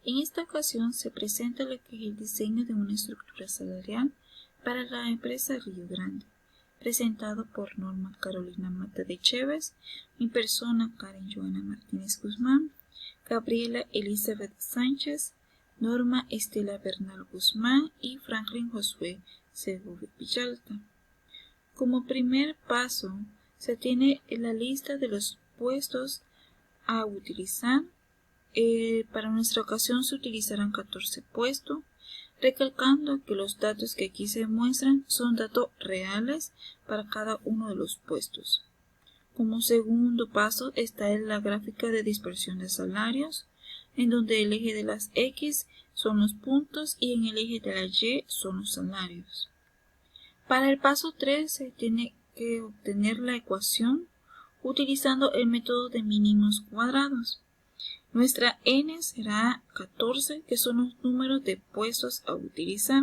En esta ocasión se presenta lo que es el diseño de una estructura salarial para la empresa Río Grande, presentado por Norma Carolina Mata de Chévez, mi persona Karen Joana Martínez Guzmán, Gabriela Elizabeth Sánchez, Norma Estela Bernal Guzmán y Franklin Josué Segovia Villalta. Como primer paso, se tiene la lista de los puestos a utilizar. Para nuestra ocasión se utilizarán 14 puestos, recalcando que los datos que aquí se muestran son datos reales para cada uno de los puestos. Como segundo paso está la gráfica de dispersión de salarios, en donde el eje de las X son los puntos y en el eje de la Y son los salarios. Para el paso 3 se tiene que obtener la ecuación utilizando el método de mínimos cuadrados. Nuestra n será 14, que son los números de puestos a utilizar.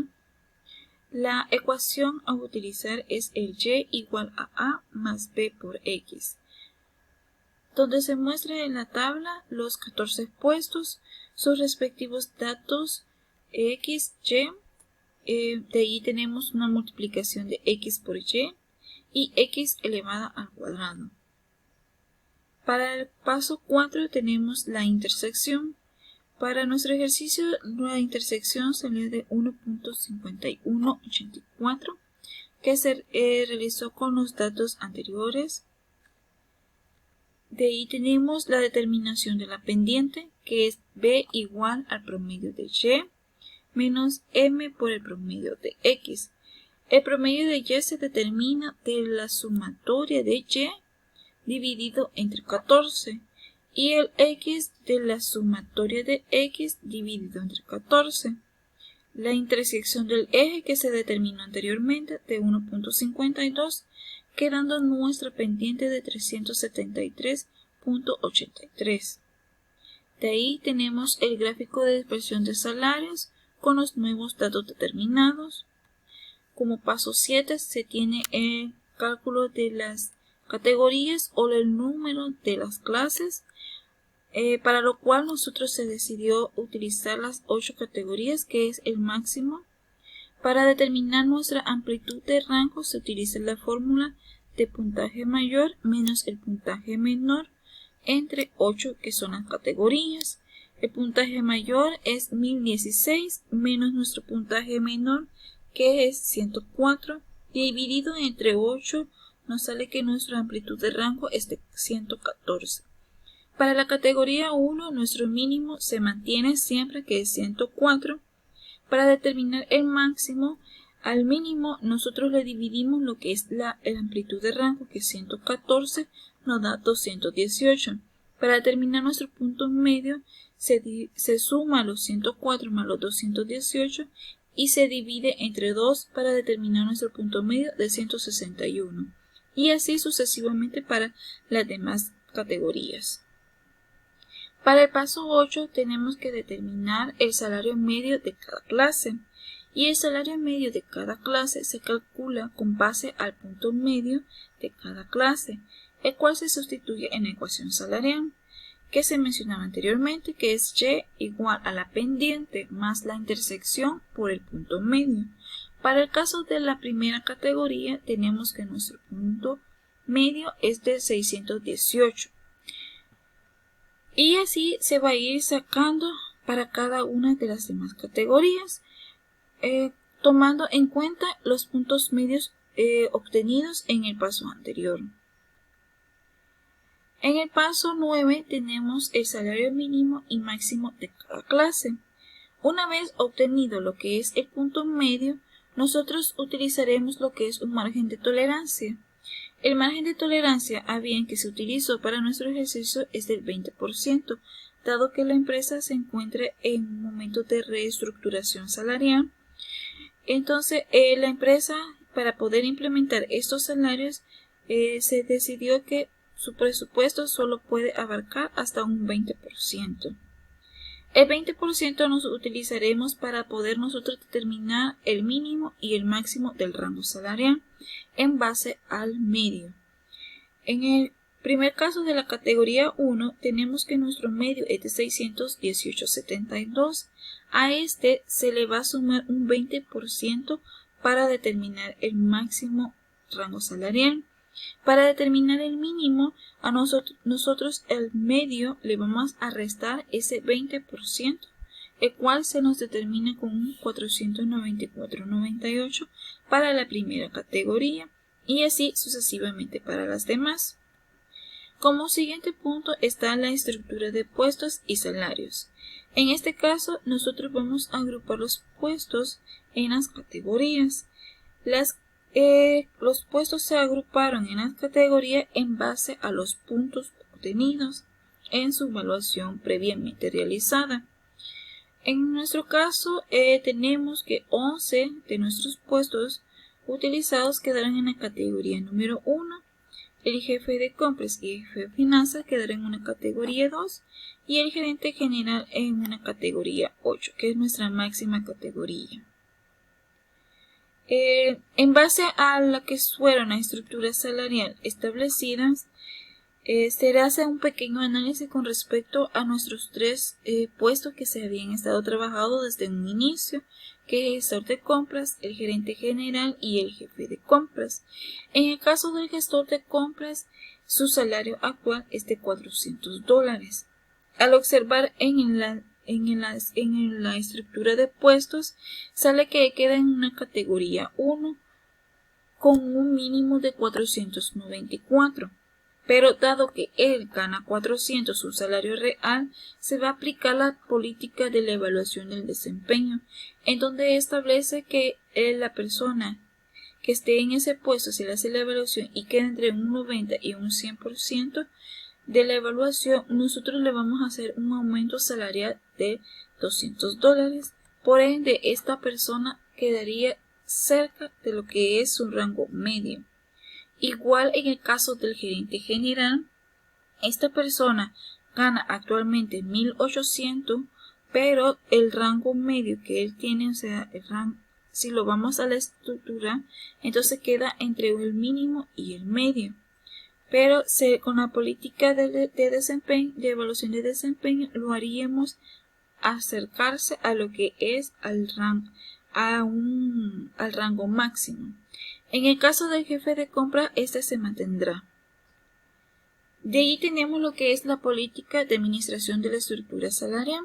La ecuación a utilizar es el y igual a más b por x, donde se muestra en la tabla los 14 puestos, sus respectivos datos x, y, de ahí tenemos una multiplicación de x por y x elevada al cuadrado. Para el paso 4 tenemos la intersección. Para nuestro ejercicio, la intersección salió de 1.5184, que se realizó con los datos anteriores. De ahí tenemos la determinación de la pendiente, que es b igual al promedio de y menos m por el promedio de x. El promedio de y se determina de la sumatoria de y dividido entre 14 y el x de la sumatoria de x dividido entre 14. La intersección del eje que se determinó anteriormente de 1.52, quedando nuestra pendiente de 373.83. De ahí tenemos el gráfico de dispersión de salarios con los nuevos datos determinados. Como paso 7 se tiene el cálculo de las categorías o el número de las clases, para lo cual nosotros se decidió utilizar las 8 categorías, que es el máximo. Para determinar nuestra amplitud de rango se utiliza la fórmula de puntaje mayor menos el puntaje menor entre 8, que son las categorías. El puntaje mayor es 1016 menos nuestro puntaje menor, que es 104, y dividido entre 8 nos sale que nuestra amplitud de rango es de 114. Para la categoría 1, nuestro mínimo se mantiene siempre, que es 104. Para determinar el máximo, al mínimo nosotros le dividimos lo que es la amplitud de rango, que es 114, nos da 218. Para determinar nuestro punto medio, se suma los 104 más los 218 y se divide entre 2 para determinar nuestro punto medio de 161. Y así sucesivamente para las demás categorías. Para el paso 8 tenemos que determinar el salario medio de cada clase, y el salario medio de cada clase se calcula con base al punto medio de cada clase, el cual se sustituye en la ecuación salarial que se mencionaba anteriormente, que es y igual a la pendiente más la intersección por el punto medio. Para el caso de la primera categoría tenemos que nuestro punto medio es de 618. Y así se va a ir sacando para cada una de las demás categorías, tomando en cuenta los puntos medios obtenidos en el paso anterior. En el paso 9 tenemos el salario mínimo y máximo de cada clase. Una vez obtenido lo que es el punto medio, nosotros utilizaremos lo que es un margen de tolerancia. El margen de tolerancia a bien que se utilizó para nuestro ejercicio es del 20%, dado que la empresa se encuentra en un momento de reestructuración salarial. Entonces, la empresa, para poder implementar estos salarios, se decidió que su presupuesto solo puede abarcar hasta un 20%. El 20% nos utilizaremos para poder nosotros determinar el mínimo y el máximo del rango salarial en base al medio. En el Primer caso de la categoría 1, tenemos que nuestro medio es de 618.72. A este se le va a sumar un 20% para determinar el máximo rango salarial. Para determinar el mínimo, a nosotros el medio le vamos a restar ese 20%, el cual se nos determina con un 494.98 para la primera categoría y así sucesivamente para las demás. Como siguiente punto está la estructura de puestos y salarios. En este caso, nosotros vamos a agrupar los puestos en las categorías. Los puestos se agruparon en las categorías en base a los puntos obtenidos en su evaluación previamente realizada. En nuestro caso, tenemos que 11 de nuestros puestos utilizados quedaron en la categoría número 1. El jefe de compras y el jefe de finanzas quedarán en una categoría 2 y el gerente general en una categoría 8, que es nuestra máxima categoría. En base a lo que fueron las estructuras salariales establecidas, se hace un pequeño análisis con respecto a nuestros tres puestos que se habían estado trabajando desde un inicio, que es el gestor de compras, el gerente general y el jefe de compras. En el caso del gestor de compras, su salario actual es de $400. Al observar en la estructura de puestos, sale que queda en una categoría 1 con un mínimo de 494. Pero dado que él gana 400 su salario real, se va a aplicar la política de la evaluación del desempeño, en donde establece que la persona que esté en ese puesto se le hace la evaluación y queda entre un 90 y un 100% de la evaluación, nosotros le vamos a hacer un aumento salarial de $200. Por ende, esta persona quedaría cerca de lo que es su rango medio. Igual en el caso del gerente general, esta persona gana actualmente 1.800, pero el rango medio que él tiene, o sea, si lo vamos a la estructura, entonces queda entre el mínimo y el medio. Pero con la política de desempeño, de evaluación de desempeño, lo haríamos acercarse a lo que es al rango máximo. En el caso del jefe de compra, este se mantendrá. De ahí tenemos lo que es la política de administración de la estructura salarial,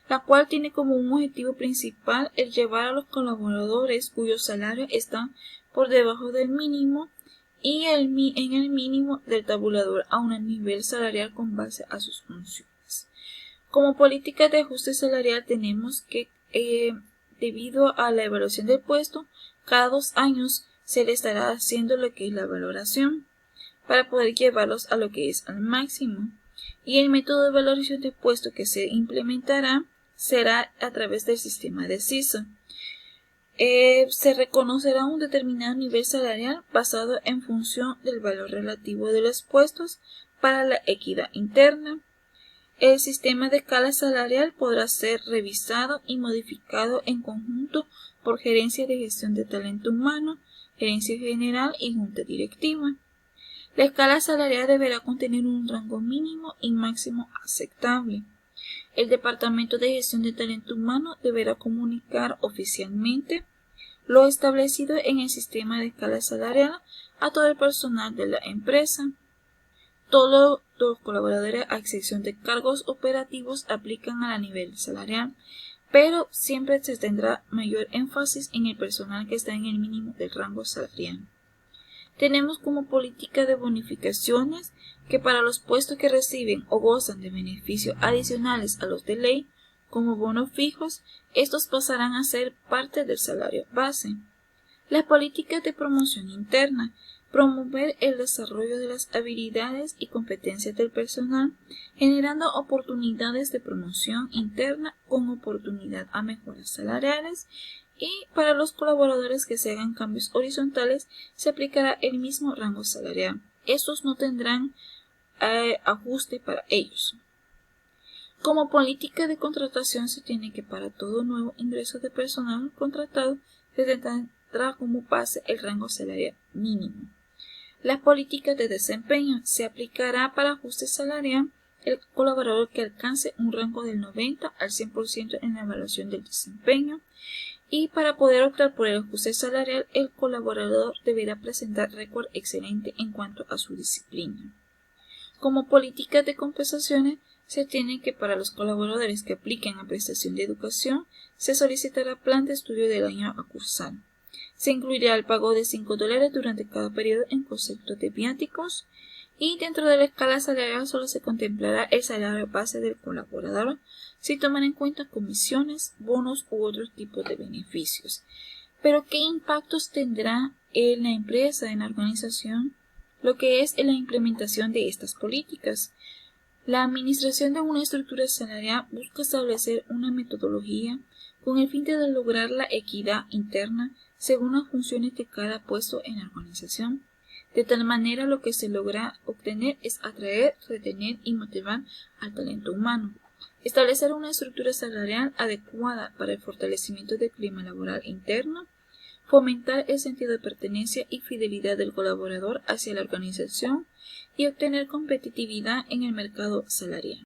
la cual tiene como un objetivo principal el llevar a los colaboradores cuyos salarios están por debajo del mínimo y en el mínimo del tabulador a un nivel salarial con base a sus funciones. Como política de ajuste salarial tenemos que, debido a la evaluación del puesto, cada 2 años se le estará haciendo lo que es la valoración para poder llevarlos a lo que es al máximo. Y el método de valoración de puesto que se implementará será a través del sistema de CISO. Se reconocerá un determinado nivel salarial basado en función del valor relativo de los puestos para la equidad interna. El sistema de escala salarial podrá ser revisado y modificado en conjunto por Gerencia de Gestión de Talento Humano, Gerencia General y Junta Directiva. La escala salarial deberá contener un rango mínimo y máximo aceptable. El Departamento de Gestión de Talento Humano deberá comunicar oficialmente lo establecido en el sistema de escala salarial a todo el personal de la empresa. Todos los colaboradores, a excepción de cargos operativos, aplican a nivel salarial, pero siempre se tendrá mayor énfasis en el personal que está en el mínimo del rango salarial. Tenemos como política de bonificaciones que para los puestos que reciben o gozan de beneficios adicionales a los de ley, como bonos fijos, estos pasarán a ser parte del salario base. Las políticas de promoción interna: promover el desarrollo de las habilidades y competencias del personal, generando oportunidades de promoción interna con oportunidad a mejoras salariales. Y para los colaboradores que se hagan cambios horizontales, se aplicará el mismo rango salarial. Estos no tendrán ajuste para ellos. Como política de contratación, se tiene que para todo nuevo ingreso de personal contratado se tendrá como base el rango salarial mínimo. Las políticas de desempeño se aplicará para ajuste salarial el colaborador que alcance un rango del 90 al 100% en la evaluación del desempeño, y para poder optar por el ajuste salarial el colaborador deberá presentar récord excelente en cuanto a su disciplina. Como políticas de compensaciones, se tiene que para los colaboradores que apliquen a prestación de educación se solicitará plan de estudio del año a cursar. Se incluirá el pago de $5 durante cada periodo en concepto de viáticos, y dentro de la escala salarial solo se contemplará el salario base del colaborador, sin tomar en cuenta comisiones, bonos u otros tipos de beneficios. Pero ¿qué impactos tendrá en la empresa, en la organización, lo que es la implementación de estas políticas? La administración de una estructura salarial busca establecer una metodología con el fin de lograr la equidad interna según las funciones de cada puesto en la organización. De tal manera, lo que se logra obtener es atraer, retener y motivar al talento humano. Establecer una estructura salarial adecuada para el fortalecimiento del clima laboral interno. Fomentar el sentido de pertenencia y fidelidad del colaborador hacia la organización y obtener competitividad en el mercado salarial.